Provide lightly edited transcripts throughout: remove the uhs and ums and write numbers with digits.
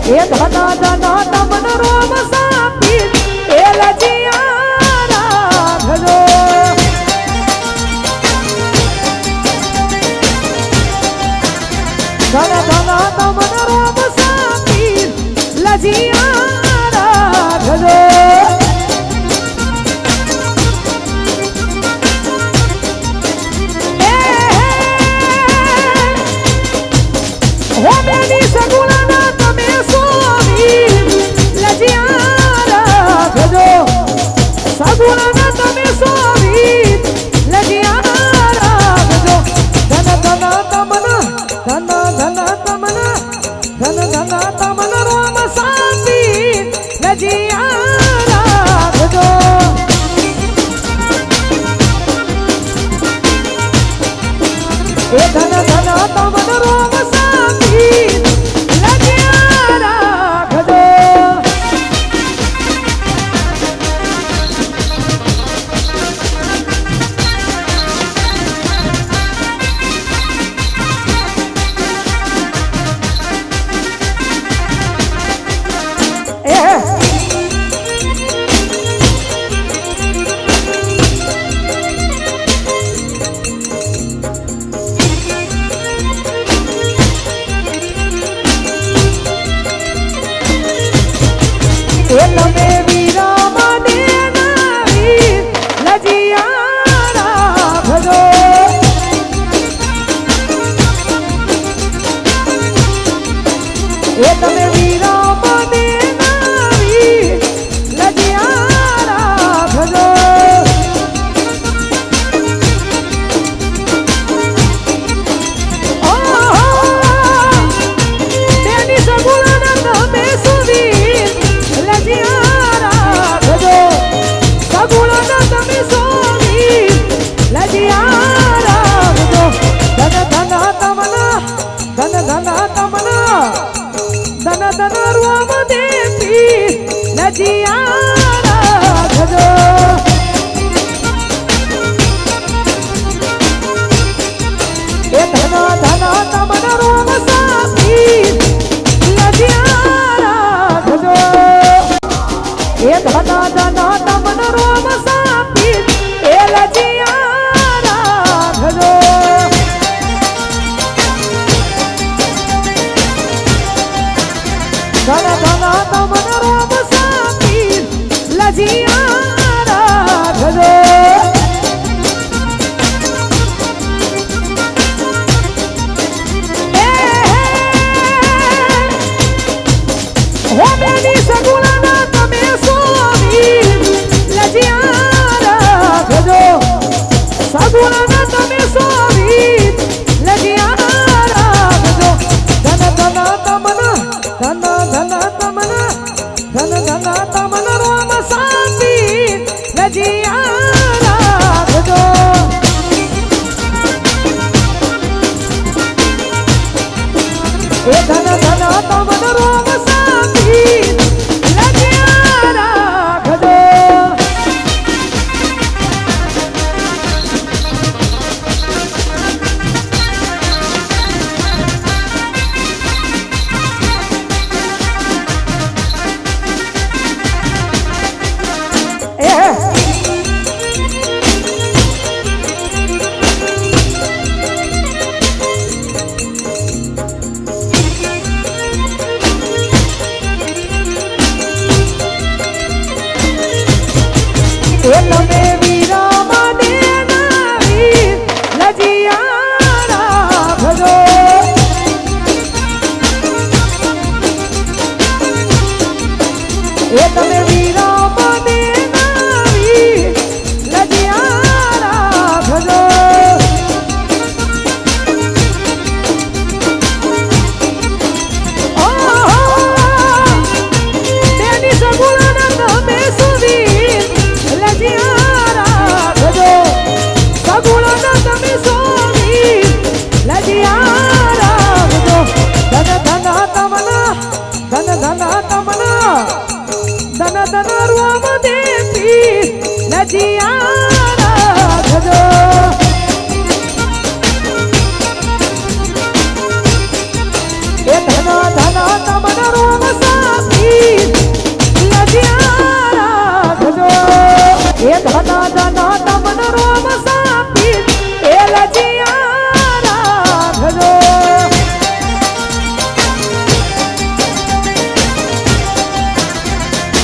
એ ધના ધના તમન રોમ સાપી એ લજિયા રાખજો ધના ધના તમન રોમ સાપી લજિયા રાખજો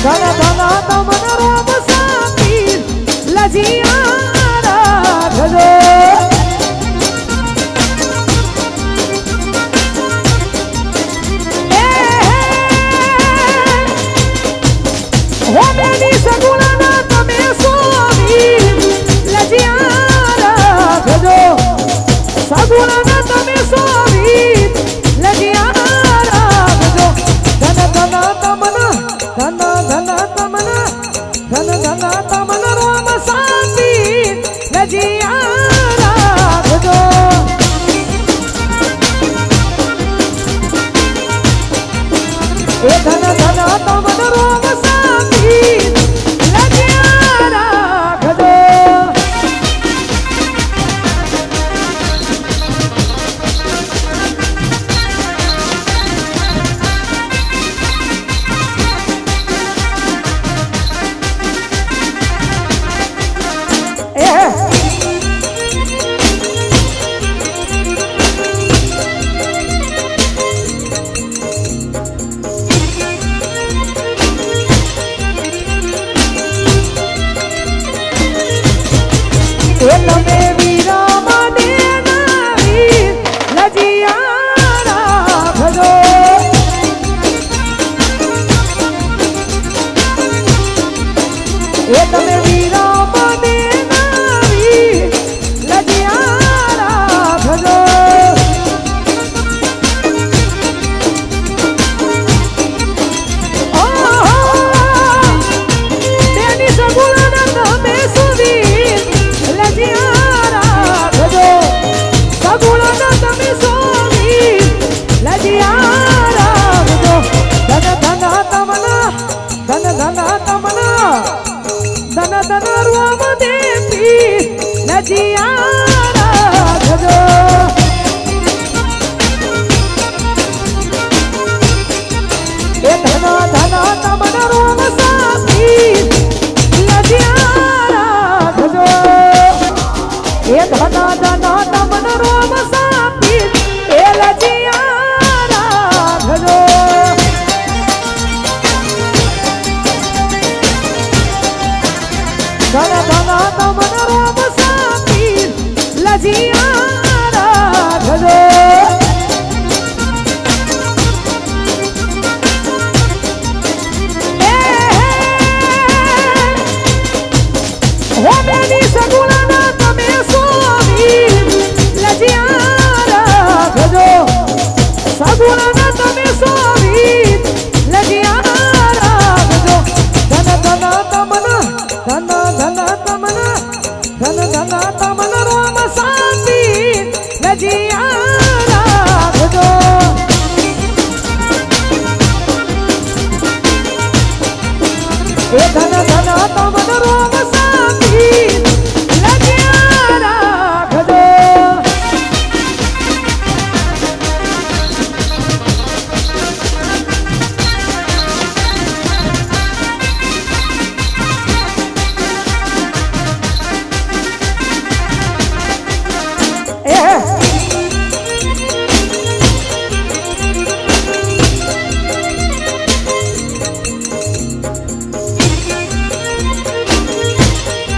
ધન ધન તમન રોમ સાપી લજિયા રાખજો હો બેની સગુણાના તમે સ્વામી લજિયા રાખજો સગુણાના તમે સ્વામી લજિયા રાખજો ધન ધન તમન ધન ધન તમન ધન ધન તમન રોમ શાંતિ લજિયા રાખજો એ ધન ધન તમન રોમ શાંતિ લજિયા રાખજો તમે વિરામ દેનારી લજિયા રાખજો એ તમે વિરામ દેનારી લજિયા રાખજો તેની સગુણાના તમે સુધી લજિયા રાખજો સગુણાના તમે સ્વામી લજિયા રાખજો ધન ધન તમના ધન ધન તમના ધન ધન રોમ દેવી લજિયા રાખજો એ ધન ધન તમન રોમ સાપી લજિયા રાખજો એ ધન ધન તમન રોમ સાપી એ લજિયા રાખજો ધન ધન તમન રોમ સાપી લજિયા રાખજો હો બેની સગુણાના તમે સ્વામી લજિયા રાખજો સગુણાના તમે સ્વામી લજિયા રાખજો ધન ધન તમન ધન ધન તમન ધન ધન તમન રોમ શાંતિ લજિયા રાખજો એ ધન ધન તમન રોમ શાંતિ